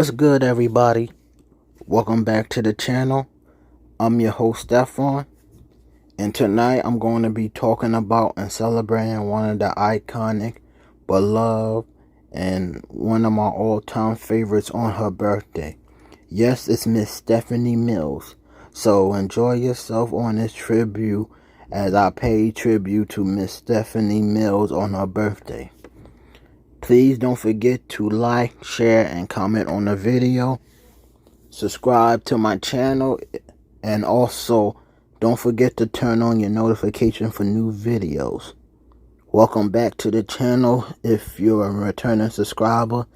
What's good, everybody? Welcome back to the channel. I'm your host, Stefan, and tonight I'm going to be talking about and celebrating one of the iconic, beloved, and one of my all-time favorites on her birthday. Yes, it's Miss Stephanie Mills. So enjoy yourself on this tribute as I pay tribute to Miss Stephanie Mills on her birthday. Please don't forget to like, share, and comment on the video. Subscribe to my channel, and also don't forget to turn on your notification for new videos. Welcome back to the channel. If you're a returning subscriber,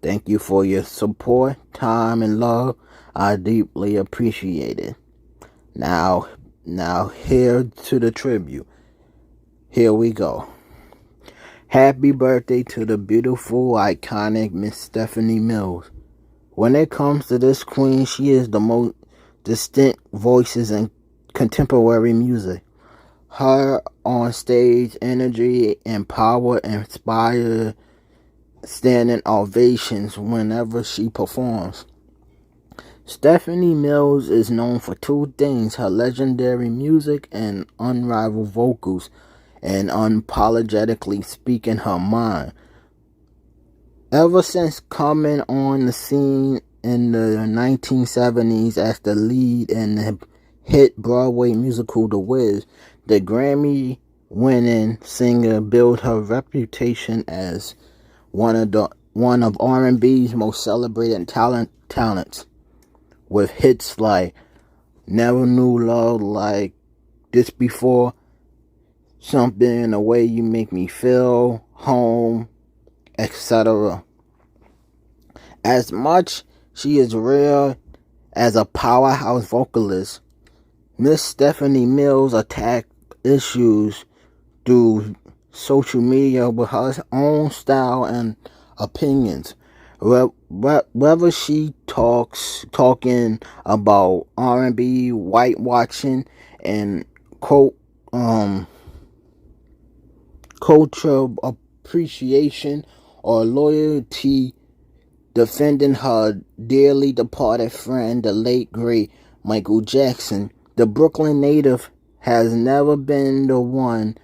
thank you for your support, time, and love. I deeply appreciate it. Now here to the tribute. Here we go. Happy birthday to the beautiful, iconic Miss Stephanie Mills. When it comes to this queen, she is the most distinct voices in contemporary music. Her on-stage energy and power inspire standing ovations whenever she performs. Stephanie Mills is known for two things: her legendary music and unrivaled vocals, and unapologetically speaking her mind. Ever since coming on the scene in the 1970s as the lead in the hit Broadway musical The Wiz, the Grammy-winning singer built her reputation as one of R&B's most celebrated talents, with hits like Never Knew Love Like This Before, Something, The Way You Make Me Feel, Home, etc. As much she is rare as a powerhouse vocalist, Miss Stephanie Mills attacked issues through social media with her own style and opinions. Whether she talking about R&B, whitewashing, and culture appreciation, or loyalty, defending her dearly departed friend, the late great Michael Jackson, the Brooklyn native has never been the one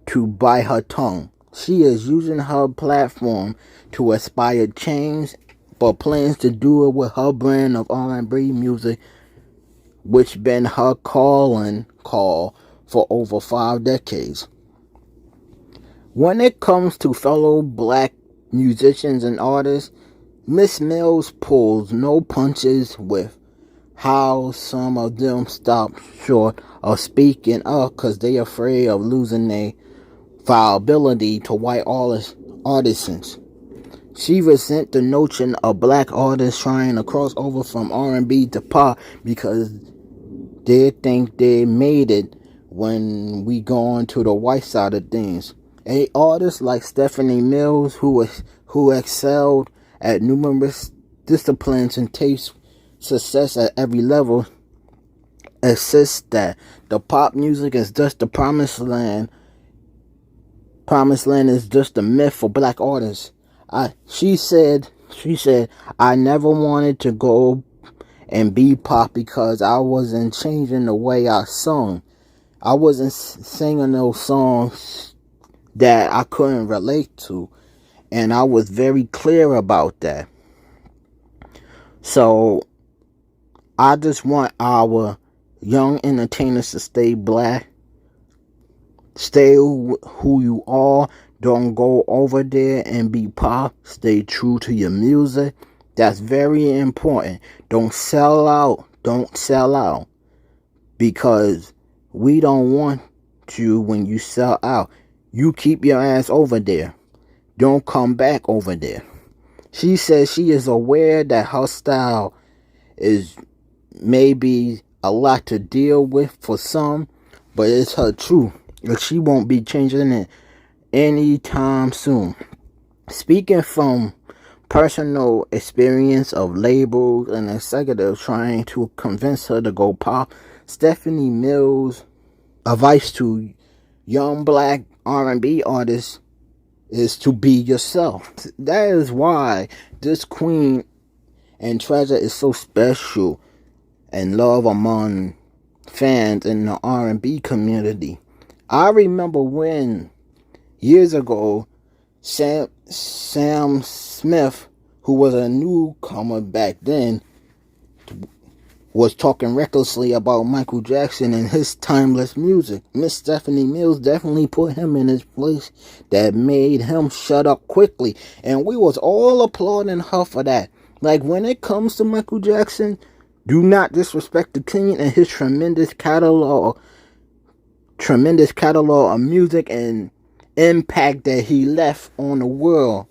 to bite her tongue. She is using her platform to inspire change, but plans to do it with her brand of R&B music, which been her call for over 5 decades. When it comes to fellow black musicians and artists, Miss Mills pulls no punches with how some of them stop short of speaking up because they afraid of losing their viability to white artisans. She resents the notion of black artists trying to cross over from R&B to pop because they think they made it when we go on to the white side of things. A artist like Stephanie Mills, who excelled at numerous disciplines and tastes success at every level, insists that the pop music is just the promised land. Promised land is just a myth for black artists. She said, I never wanted to go and be pop because I wasn't changing the way I sung. I wasn't singing those songs that I couldn't relate to, and I was very clear about that. So I just want our young entertainers to stay black, stay who you are. Don't go over there and be pop. Stay true to your music. That's very important. Don't sell out. Because we don't want you when you sell out. You keep your ass over there. Don't come back over there. She says she is aware that her style is maybe a lot to deal with for some, but it's her truth. And she won't be changing it anytime soon. Speaking from personal experience of labels and executives trying to convince her to go pop, Stephanie Mills' advice to young black R&B artists is to be yourself. That is why this queen and Treasure is so special and loved among fans in the R&B community. I remember when years ago Sam Smith, who was a newcomer back then, was talking recklessly about Michael Jackson and his timeless music. Miss Stephanie Mills definitely put him in his place that made him shut up quickly. And we was all applauding her for that. Like, when it comes to Michael Jackson, do not disrespect the king and his tremendous catalog of music and impact that he left on the world.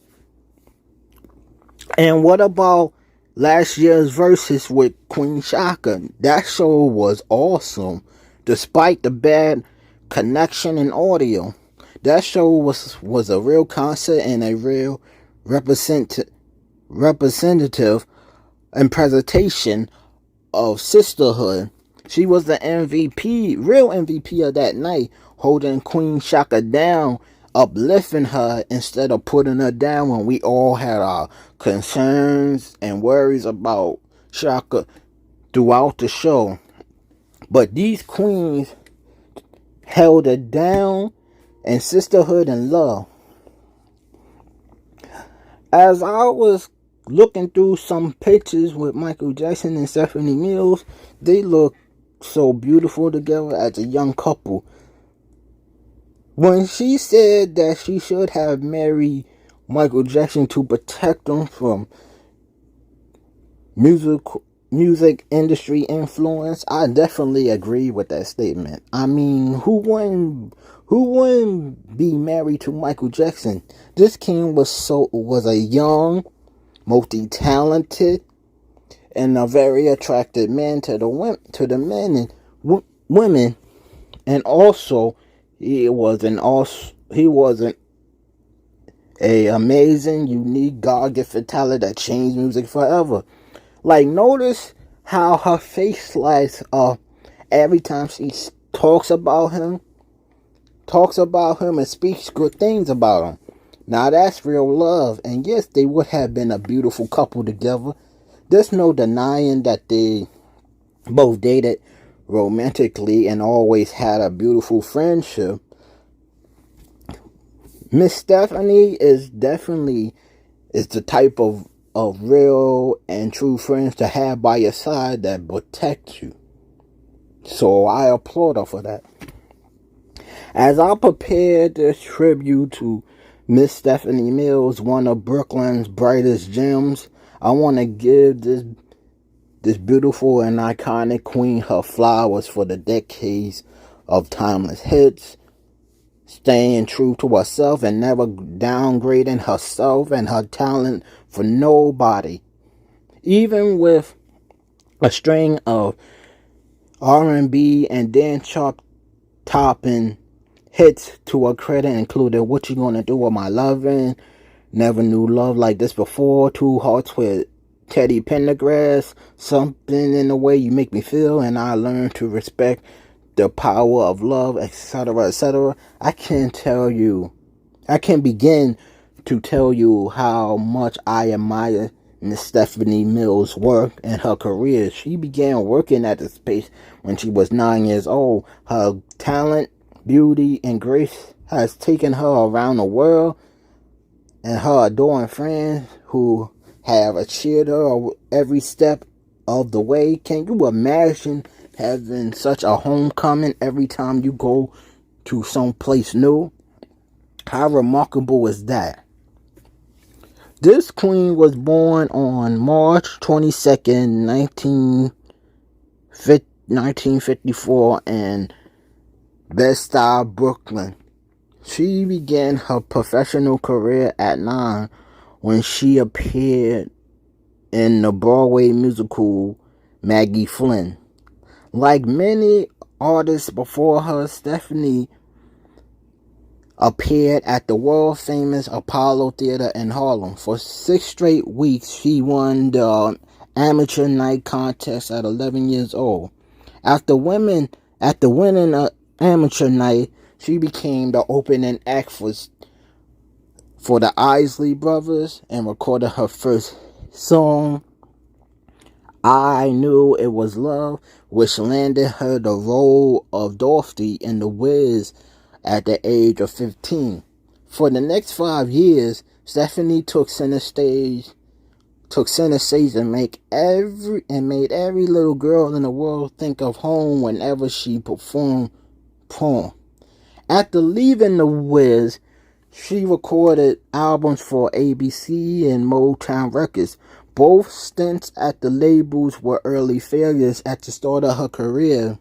And what about last year's Versus with Queen Shaka? That show was awesome, despite the bad connection and audio. That show was a real concert and a real representative and presentation of sisterhood. She was the real MVP of that night, holding Queen Shaka down, uplifting her instead of putting her down when we all had our concerns and worries about Shaka throughout the show. But these queens held it down in sisterhood and love. As I was looking through some pictures with Michael Jackson and Stephanie Mills, they look so beautiful together as a young couple. When she said that she should have married Michael Jackson to protect him from music industry influence, I definitely agree with that statement. I mean, who wouldn't be married to Michael Jackson? This king was a young, multi-talented, and a very attractive man to the men and women, and also he was an amazing, unique, God-gifted talent that changed music forever. Like, notice how her face lights up every time she talks about him and speaks good things about him. Now that's real love, and yes, they would have been a beautiful couple together. There's no denying that they both dated romantically and always had a beautiful friendship. Miss Stephanie is the type of real and true friends to have by your side that protect you. So I applaud her for that. As I prepare this tribute to Miss Stephanie Mills, one of Brooklyn's brightest gems, I want to give this beautiful and iconic queen her flowers for the decades of timeless hits, staying true to herself and never downgrading herself and her talent for nobody. Even with a string of R&B and dance chart topping hits to her credit, included What You Gonna Do With My Lovin', Never Knew Love Like This Before, Two Hearts with Teddy Pendergrass, Something in the Way You Make Me Feel, and I Learned to Respect the Power of Love, etc., etc. I can't begin to tell you how much I admire Miss Stephanie Mills' work and her career. She began working at the space when she was 9 years old. Her talent, beauty, and grace has taken her around the world, and her adoring friends who have cheered her every step of the way. Can you imagine having such a homecoming every time you go to some place new? How remarkable is that? This queen was born on March 22nd, 1954 in Bed-Stuy, Brooklyn. She began her professional career at 9 when she appeared in the Broadway musical Maggie Flynn. Like many artists before her, Stephanie appeared at the world-famous Apollo Theater in Harlem. For 6 straight weeks, she won the amateur night contest at 11 years old. After winning an amateur night, she became the opening act for the Isley Brothers and recorded her first song, I Knew It Was Love, which landed her the role of Dorothy in The Wiz at the age of 15. For the next 5 years, Stephanie took center stage and made every little girl in the world think of home whenever she performed prom. After leaving The Wiz, she recorded albums for ABC and Motown Records. Both stints at the labels were early failures at the start of her career.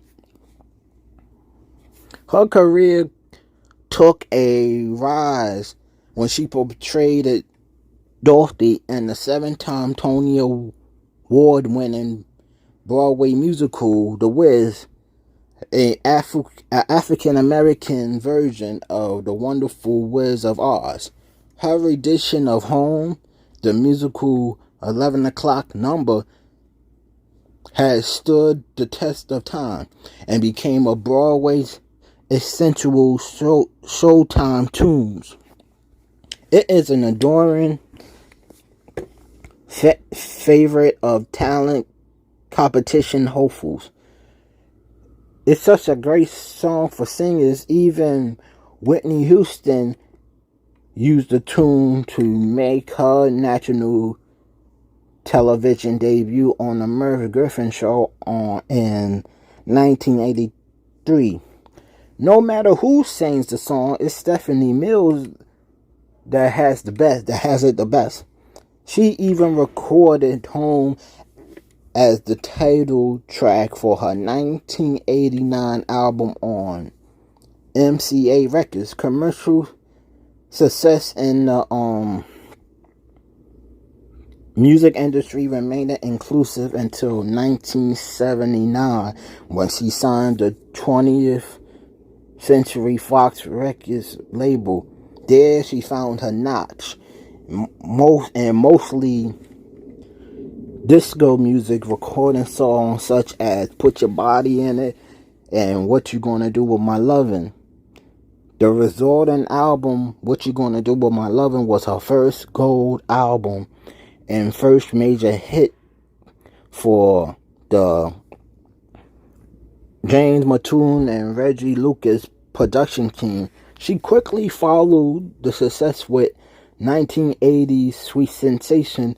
Her career took a rise when she portrayed Dorothy in the 7-time Tony Award-winning Broadway musical The Wiz, an African-American version of The Wonderful Wiz of Oz. Her edition of Home, the musical 11 o'clock number, has stood the test of time and became a Broadway's essential Showtime tunes. It is an adoring favorite of talent competition hopefuls. It's such a great song for singers. Even Whitney Houston used the tune to make her national television debut on the Merv Griffin Show in 1983. No matter who sings the song, it's Stephanie Mills that has it the best. She even recorded Home as the title track for her 1989 album on MCA Records. Commercial success in the music industry remained inclusive until 1979 when she signed the 20th Century Fox Records label. There she found her notch, mostly disco music, recording songs such as Put Your Body in It and What You Gonna Do With My Lovin'. The resulting album, What You Gonna Do With My Lovin', was her first gold album and first major hit for the James Mattoon and Reggie Lucas production team. She quickly followed the success with 1980's Sweet Sensation,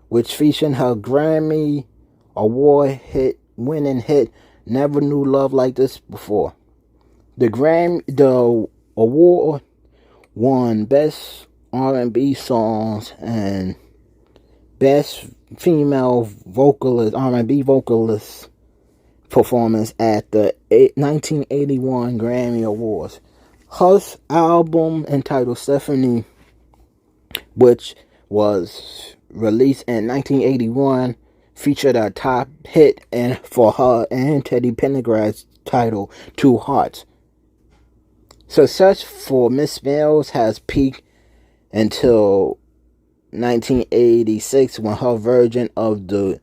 which featured her Grammy Award winning hit Never Knew Love Like This Before. The award won Best R&B Songs and Best Female Vocalist, R&B Vocalist performance at the 1981 Grammy Awards. Her album entitled Stephanie, which was released in 1981, featured a top hit for her and Teddy Pendergrass titled Two Hearts. Success for Miss Mills has peaked until 1986 when her version of the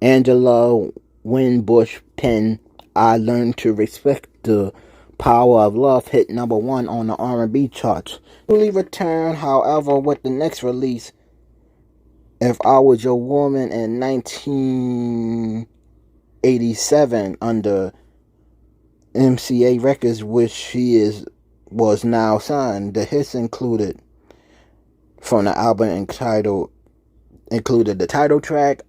Angela Winbush pen I Learned to Respect the Power of Love hit number 1 on the R&B charts. Newly returned, however, with the next release, If I Was Your Woman, in 1987 under MCA Records, which she was now signed. The hits included from the album included the title track,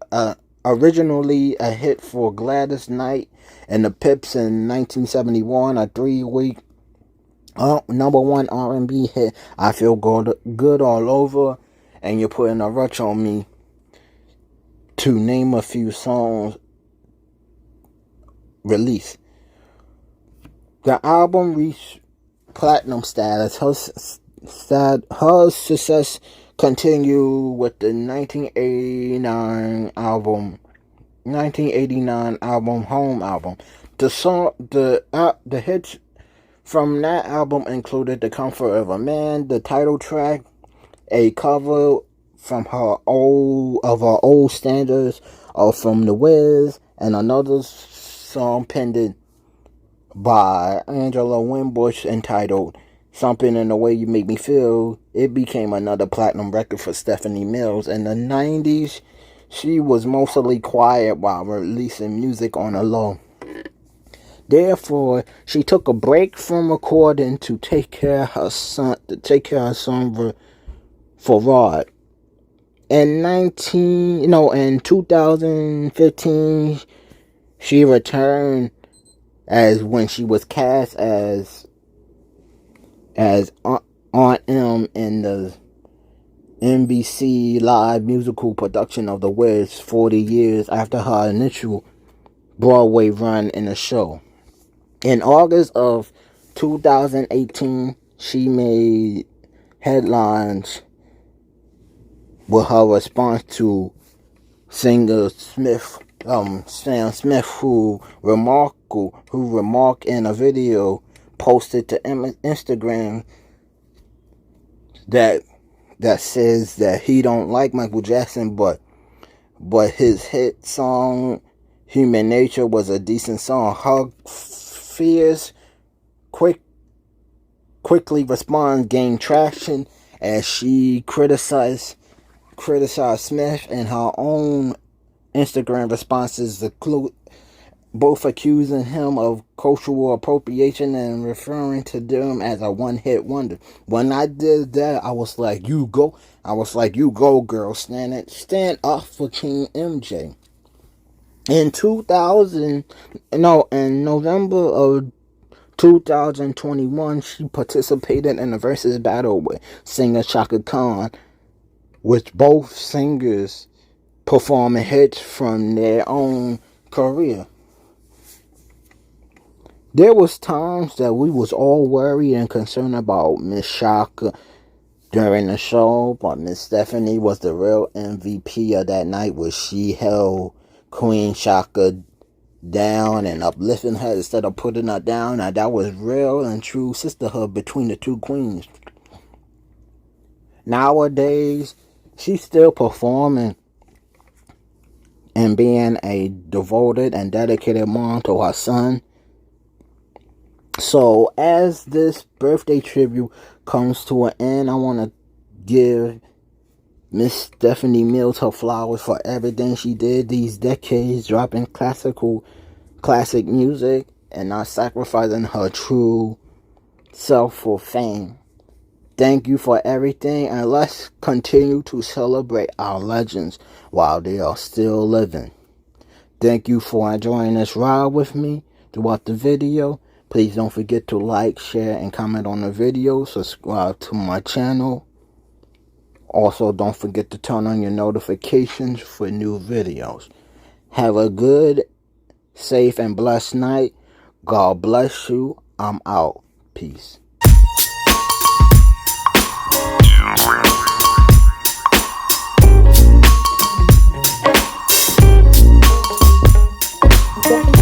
originally a hit for Gladys Knight and the Pips in 1971, a 3-week number 1 R&B hit, I Feel Good All Over, and You're Putting a Rush on Me, to name a few songs released. The album reached platinum status. Her success continued with the 1989 album Home album. The hits from that album included The Comfort of a Man, the title track, a cover from her old standards from The Wiz, and another song penned by Angela Winbush entitled Something in the Way You Make Me Feel. It became another platinum record for Stephanie Mills. In the 90s, she was mostly quiet while releasing music on the low. Therefore, she took a break from recording to take care of her son, Farad. In 2015, she returned as when she was cast as Aunt M in the NBC live musical production of The Wiz 40 years after her initial Broadway run in the show. In August of 2018, she made headlines with her response to singer Sam Smith, who remarked in a video posted to Instagram that says that he don't like Michael Jackson, but his hit song Human Nature was a decent song. Her fears quickly gained traction as she criticized Smith in her own Instagram responses, both accusing him of cultural appropriation and referring to them as a one-hit wonder. When I did that, I was like, you go, girl, stand up for King MJ. In November of 2021, she participated in a versus battle with singer Chaka Khan, with both singers performing hits from their own career. There was times that we was all worried and concerned about Miss Chaka during the show, but Miss Stephanie was the real MVP of that night, where she held Queen Chaka down and uplifting her instead of putting her down. Now that was real and true sisterhood between the two queens. Nowadays, she's still performing and being a devoted and dedicated mom to her son. So, as this birthday tribute comes to an end, I want to give Miss Stephanie Mills her flowers for everything she did these decades, dropping classic music and not sacrificing her true self for fame. Thank you for everything, and let's continue to celebrate our legends while they are still living. Thank you for enjoying this ride with me throughout the video. Please don't forget to like, share, and comment on the video. Subscribe to my channel. Also, don't forget to turn on your notifications for new videos. Have a good, safe, and blessed night. God bless you. I'm out. Peace. Yeah.